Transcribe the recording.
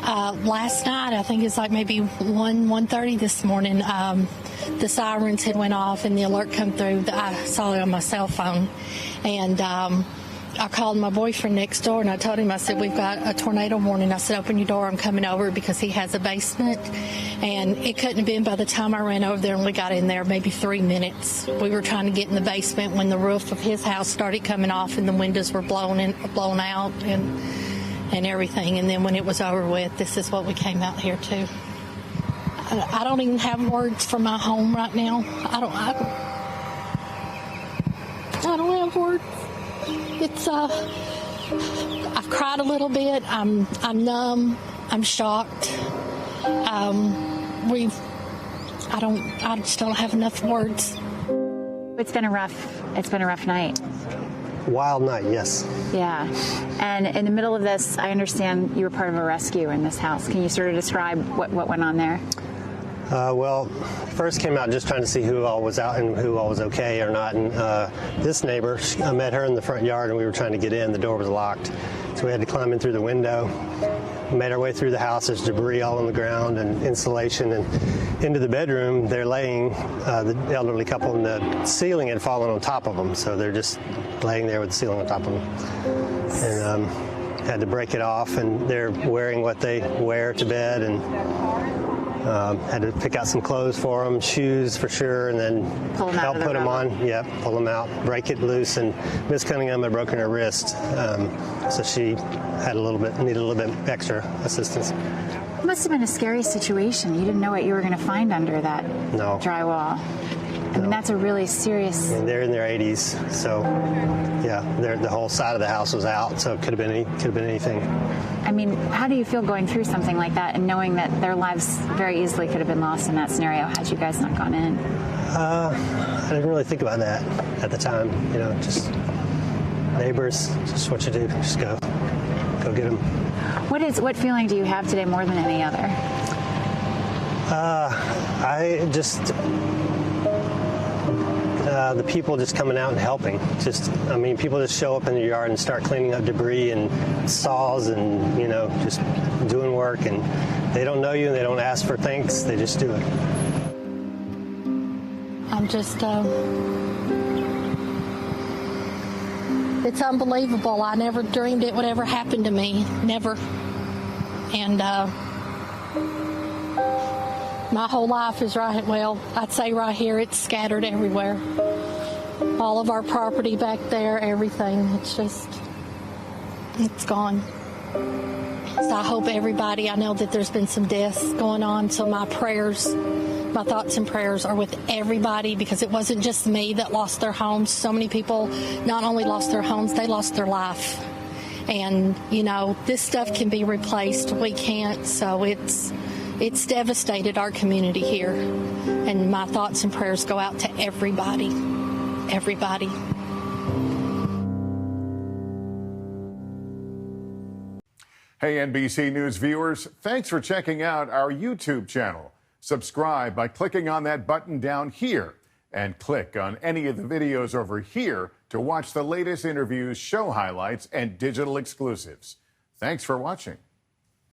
Last night, I think it's like maybe 1:30 this morning, the sirens had went off and the alert come through. I saw it on my cell phone. And I called my boyfriend next door and I told him, I said, we've got a tornado warning. I said, open your door, I'm coming over, because he has a basement. And it couldn't have been, by the time I ran over there and we got in there, maybe 3 minutes. We were trying to get in the basement when the roof of his house started coming off and the windows were blown out and everything. And then when it was over with, this is what we came out here to. I don't even have words for my home right now. I don't have words. It's I've cried a little bit. I'm numb. I'm shocked. I just don't have enough words. It's been a rough night. Wild night, yes. Yeah. And in the middle of this, I understand you were part of a rescue in this house. Can you sort of describe what went on there? Well, first came out just trying to see who all was out and who all was okay or not. And this neighbor, I met her in the front yard and we were trying to get in. The door was locked. So we had to climb in through the window. We made our way through the house. There's debris all on the ground and insulation. And into the bedroom, they're laying, the elderly couple, and the ceiling had fallen on top of them. So they're just laying there with the ceiling on top of them. And had to break it off. And they're wearing what they wear to bed. And had to pick out some clothes for them, shoes for sure, and then help put them on. Yeah, pull them out, break it loose. And Miss Cunningham had broken her wrist, so she had needed a little bit extra assistance. It must have been a scary situation. You didn't know what you were going to find under that drywall. I mean, that's a really serious. I mean, they're in their 80s, so yeah, the whole side of the house was out, so it could have been anything. I mean, how do you feel going through something like that and knowing that their lives very easily could have been lost in that scenario had you guys not gone in? I didn't really think about that at the time. You know, just neighbors, just what you do, just go get them. What feeling do you have today more than any other? The people just coming out and helping. People just show up in the yard and start cleaning up debris and saws and, just doing work. And they don't know you and they don't ask for thanks. They just do it. I'm just, it's unbelievable. I never dreamed it would ever happen to me. Never. And, my whole life is I'd say right here, it's scattered everywhere. All of our property back there, everything. It's gone. So I hope everybody, I know that there's been some deaths going on, so my thoughts and prayers are with everybody, because it wasn't just me that lost their homes. So many people not only lost their homes, they lost their life. And, this stuff can be replaced. We can't, so it's devastated our community here. And my thoughts and prayers go out to everybody. Everybody. Hey, NBC News viewers, thanks for checking out our YouTube channel. Subscribe by clicking on that button down here and click on any of the videos over here to watch the latest interviews, show highlights, and digital exclusives. Thanks for watching.